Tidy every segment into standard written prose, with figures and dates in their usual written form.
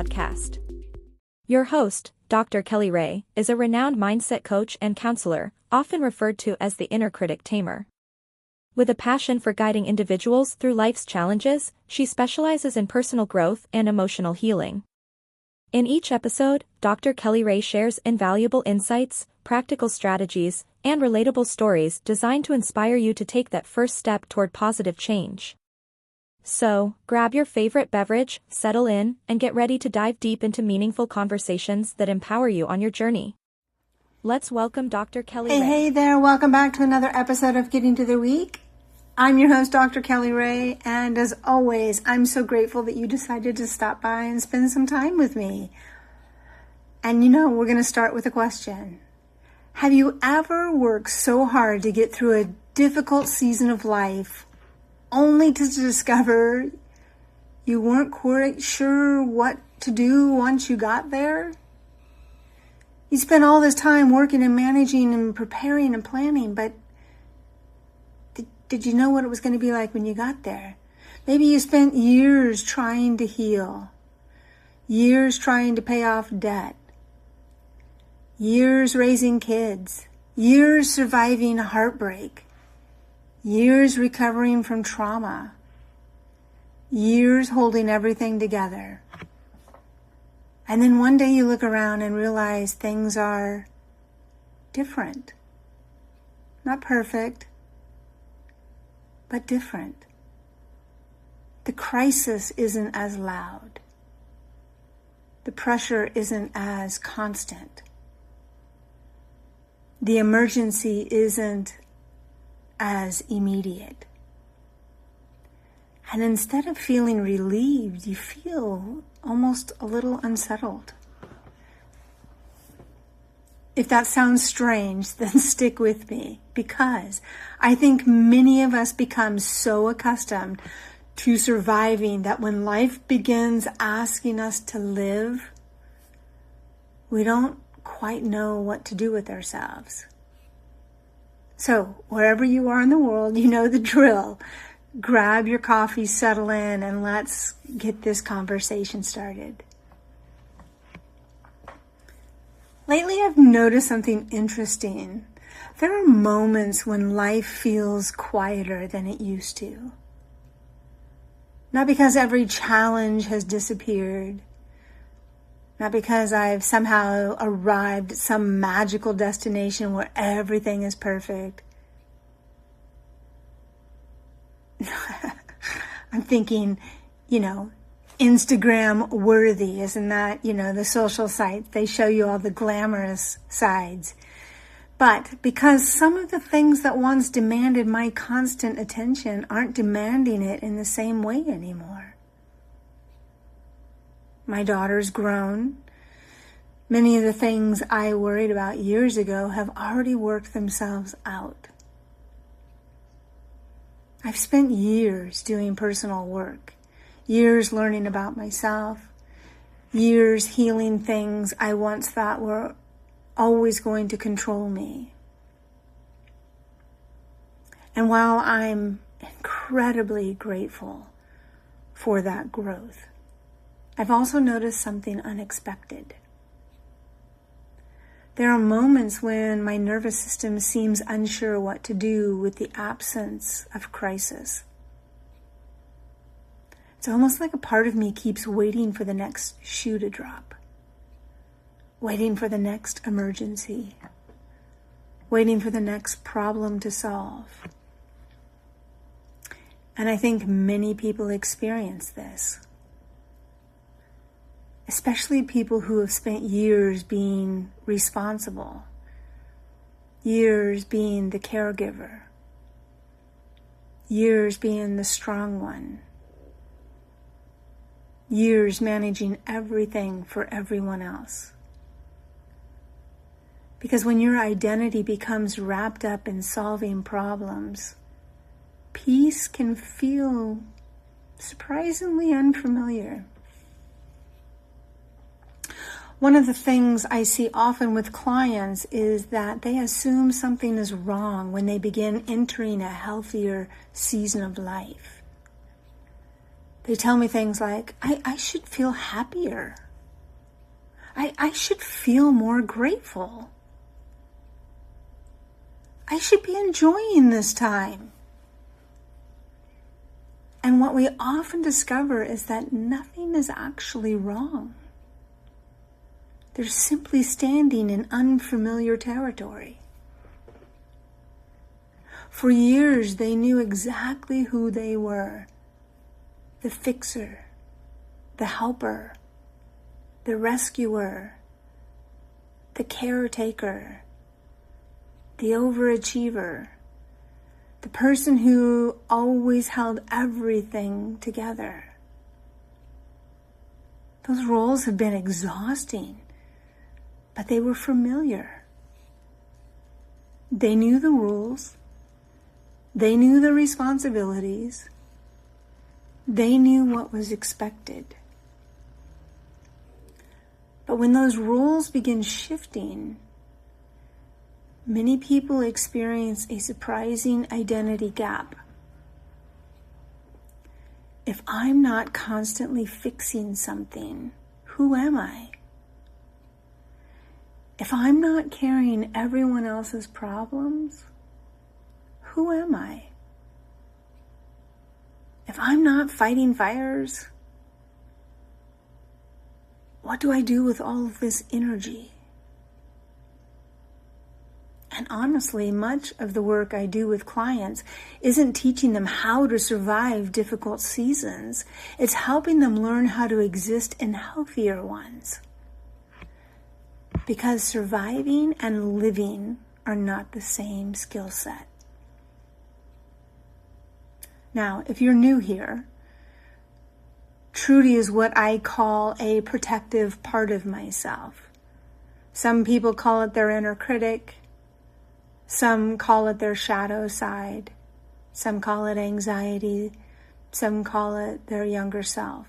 podcast. Your host, Dr. KellyRae, is a renowned mindset coach and counselor, often referred to as the inner critic tamer. With a passion for guiding individuals through life's challenges, she specializes in personal growth and emotional healing. In each episode, Dr. KellyRae shares invaluable insights, practical strategies, and relatable stories designed to inspire you to take that first step toward positive change. So, grab your favorite beverage, settle in, and get ready to dive deep into meaningful conversations that empower you on your journey. Let's welcome Dr. KellyRae. Hey there, welcome back to another episode of Getting to the Week. I'm your host, Dr. KellyRae, and as always, I'm so grateful that you decided to stop by and spend some time with me. And we're going to start with a question. Have you ever worked so hard to get through a difficult season of life only to discover you weren't quite sure what to do once you got there? You spent all this time working and managing and preparing and planning, but did you know what it was going to be like when you got there? Maybe you spent years trying to heal, years trying to pay off debt, years raising kids, years surviving heartbreak, years recovering from trauma, years holding everything together. And then one day you look around and realize things are different. Not perfect, but different. The crisis isn't as loud. The pressure isn't as constant. The emergency isn't as immediate. And instead of feeling relieved, you feel almost a little unsettled. If that sounds strange, then stick with me, because I think many of us become so accustomed to surviving that when life begins asking us to live, we don't quite know what to do with ourselves. So, wherever you are in the world, you know the drill. Grab your coffee, settle in, and let's get this conversation started. Lately, I've noticed something interesting. There are moments when life feels quieter than it used to. Not because every challenge has disappeared. Not because I've somehow arrived at some magical destination where everything is perfect. I'm thinking, Instagram worthy, isn't that, the social sites, they show you all the glamorous sides. But because some of the things that once demanded my constant attention aren't demanding it in the same way anymore. My daughter's grown. Many of the things I worried about years ago have already worked themselves out. I've spent years doing personal work, years learning about myself, years healing things I once thought were always going to control me. And while I'm incredibly grateful for that growth, I've also noticed something unexpected. There are moments when my nervous system seems unsure what to do with the absence of crisis. It's almost like a part of me keeps waiting for the next shoe to drop, waiting for the next emergency, waiting for the next problem to solve. And I think many people experience this. Especially people who have spent years being responsible, years being the caregiver, years being the strong one, years managing everything for everyone else. Because when your identity becomes wrapped up in solving problems, peace can feel surprisingly unfamiliar. One of the things I see often with clients is that they assume something is wrong when they begin entering a healthier season of life. They tell me things like, I should feel happier. I should feel more grateful. I should be enjoying this time. And what we often discover is that nothing is actually wrong. They're simply standing in unfamiliar territory. For years, they knew exactly who they were. The fixer, the helper, the rescuer, the caretaker, the overachiever, the person who always held everything together. Those roles have been exhausting, but they were familiar. They knew the rules. They knew the responsibilities. They knew what was expected. But when those roles begin shifting, many people experience a surprising identity gap. If I'm not constantly fixing something, who am I? If I'm not carrying everyone else's problems, who am I? If I'm not fighting fires, what do I do with all of this energy? And honestly, much of the work I do with clients isn't teaching them how to survive difficult seasons. It's helping them learn how to exist in healthier ones. Because surviving and living are not the same skill set. Now, if you're new here, Trudy is what I call a protective part of myself. Some people call it their inner critic. Some call it their shadow side. Some call it anxiety. Some call it their younger self.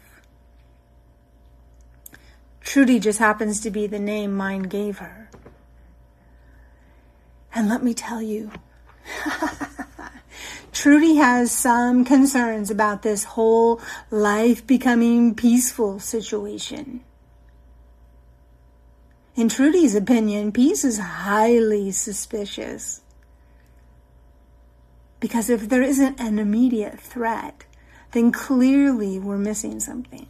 Trudy just happens to be the name mine gave her. And let me tell you, Trudy has some concerns about this whole life becoming peaceful situation. In Trudy's opinion, peace is highly suspicious. Because if there isn't an immediate threat, then clearly we're missing something.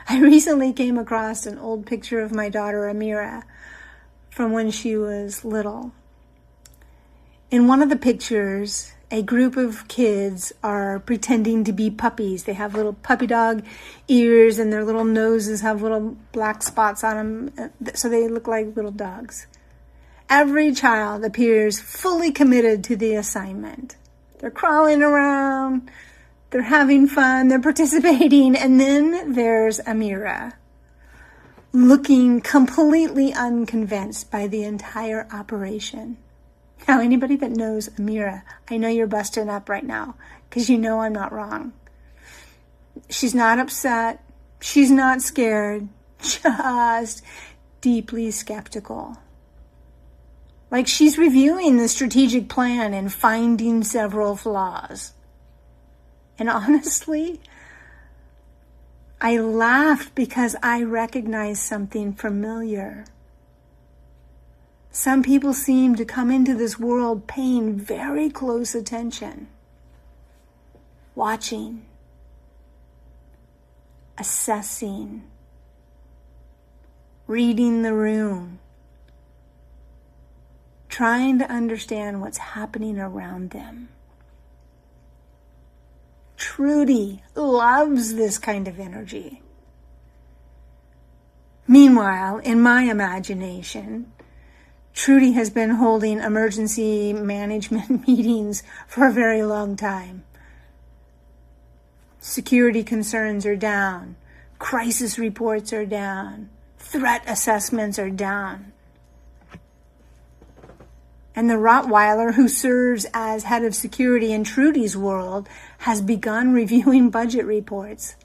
I recently came across an old picture of my daughter Amira from when she was little. In one of the pictures, a group of kids are pretending to be puppies. They have little puppy dog ears and their little noses have little black spots on them, so they look like little dogs. Every child appears fully committed to the assignment. They're crawling around, they're having fun, they're participating, and then there's Amira, looking completely unconvinced by the entire operation. Now, anybody that knows Amira, I know you're busting up right now because you know I'm not wrong. She's not upset. She's not scared. Just deeply skeptical. Like she's reviewing the strategic plan and finding several flaws. And honestly, I laughed because I recognized something familiar. Some people seem to come into this world paying very close attention, watching, assessing, reading the room, trying to understand what's happening around them. Trudy loves this kind of energy. Meanwhile, in my imagination, Trudy has been holding emergency management meetings for a very long time. Security concerns are down. Crisis reports are down. Threat assessments are down. And the Rottweiler who serves as head of security in Trudy's world has begun reviewing budget reports.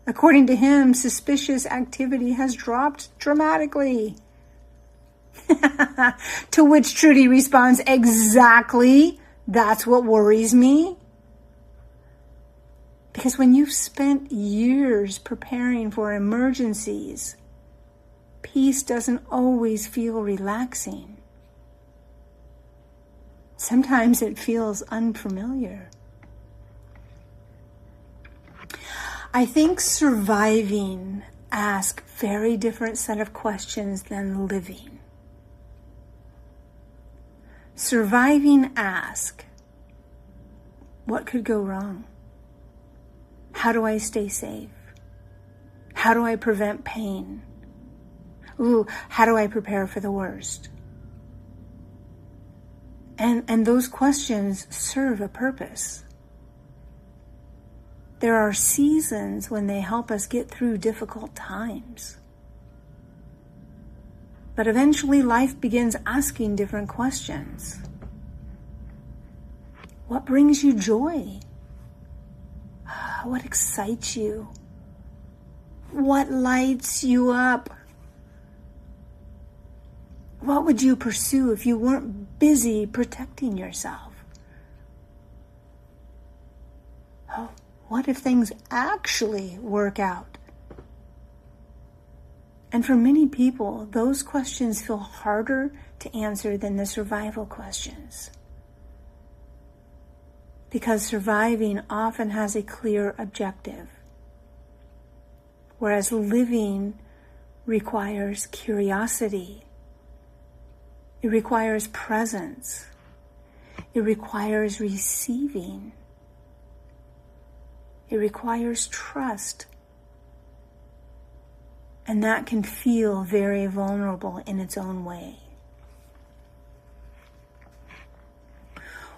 According to him, suspicious activity has dropped dramatically. To which Trudy responds, exactly, that's what worries me. Because when you've spent years preparing for emergencies, peace doesn't always feel relaxing. Sometimes it feels unfamiliar. I think surviving asks very different set of questions than living. Surviving asks, what could go wrong? How do I stay safe? How do I prevent pain? How do I prepare for the worst? And those questions serve a purpose. There are seasons when they help us get through difficult times. But eventually life begins asking different questions. What brings you joy? What excites you? What lights you up? What would you pursue if you weren't busy protecting yourself? Oh, what if things actually work out? And for many people, those questions feel harder to answer than the survival questions. Because surviving often has a clear objective, whereas living requires curiosity. It requires presence. It requires receiving. It requires trust. And that can feel very vulnerable in its own way.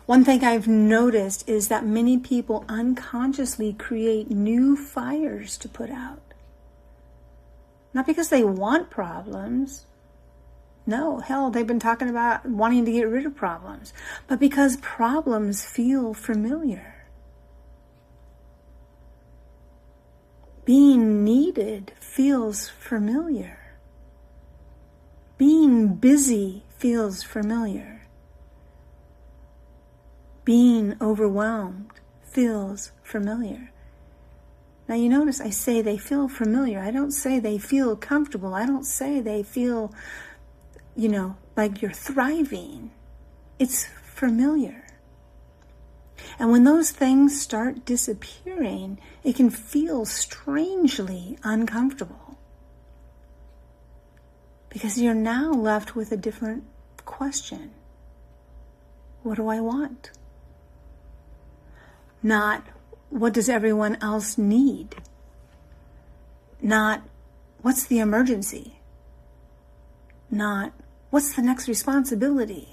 One thing I've noticed is that many people unconsciously create new fires to put out. Not because they want problems. No, hell, they've been talking about wanting to get rid of problems. But because problems feel familiar. Being needed feels familiar. Being busy feels familiar. Being overwhelmed feels familiar. Now you notice I say they feel familiar. I don't say they feel comfortable. I don't say they feel, like you're thriving. It's familiar. And when those things start disappearing, it can feel strangely uncomfortable. Because you're now left with a different question. What do I want? Not, what does everyone else need? Not, what's the emergency? Not, what's the next responsibility?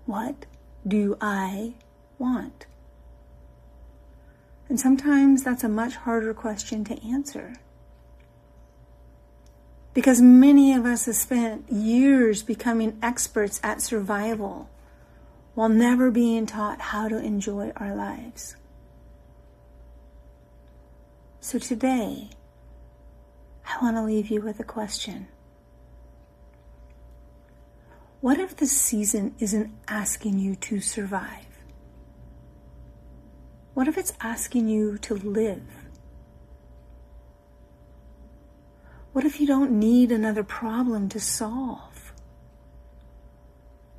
What do I want? And sometimes that's a much harder question to answer. Because many of us have spent years becoming experts at survival while never being taught how to enjoy our lives. So today, I want to leave you with a question. What if the season isn't asking you to survive? What if it's asking you to live? What if you don't need another problem to solve?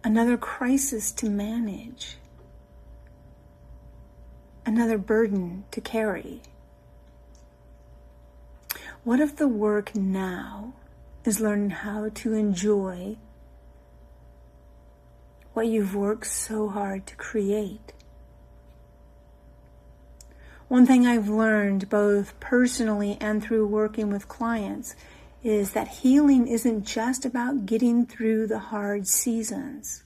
Another crisis to manage? Another burden to carry? What if the work now is learning how to enjoy what you've worked so hard to create? One thing I've learned both personally and through working with clients is that healing isn't just about getting through the hard seasons.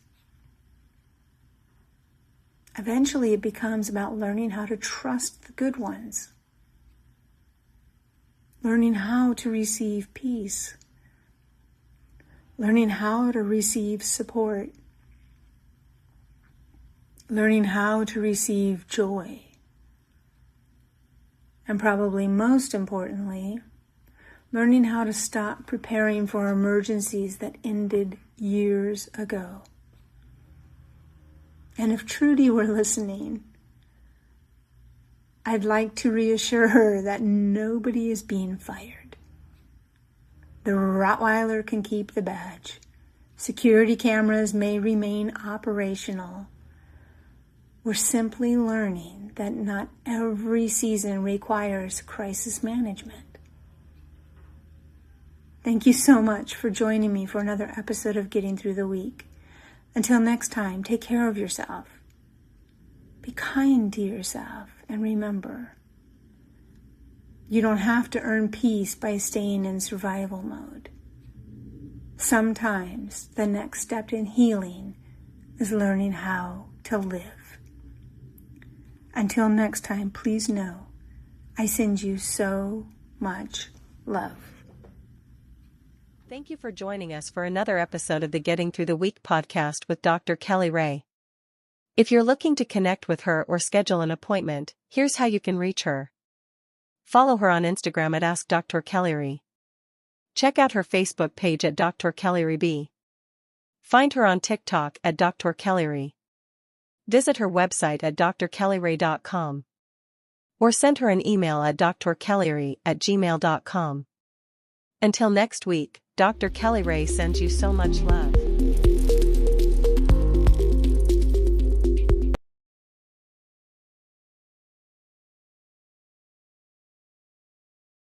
Eventually it becomes about learning how to trust the good ones. Learning how to receive peace. Learning how to receive support. Learning how to receive joy. And probably most importantly, learning how to stop preparing for emergencies that ended years ago. And if Trudy were listening, I'd like to reassure her that nobody is being fired. The Rottweiler can keep the badge. Security cameras may remain operational. We're simply learning that not every season requires crisis management. Thank you so much for joining me for another episode of Getting Through the Week. Until next time, take care of yourself. Be kind to yourself, and remember, you don't have to earn peace by staying in survival mode. Sometimes the next step in healing is learning how to live. Until next time, please know I send you so much love. Thank you for joining us for another episode of the Getting Through the Week podcast with Dr. KellyRae. If you're looking to connect with her or schedule an appointment, here's how you can reach her. Follow her on Instagram at AskDrKellyRae. Check out her Facebook page at Dr. KellyRae. Find her on TikTok at Dr. KellyRae. Visit her website at drkellyrae.com. Or send her an email at drkellyrae@gmail.com. Until next week, Dr. KellyRae sends you so much love.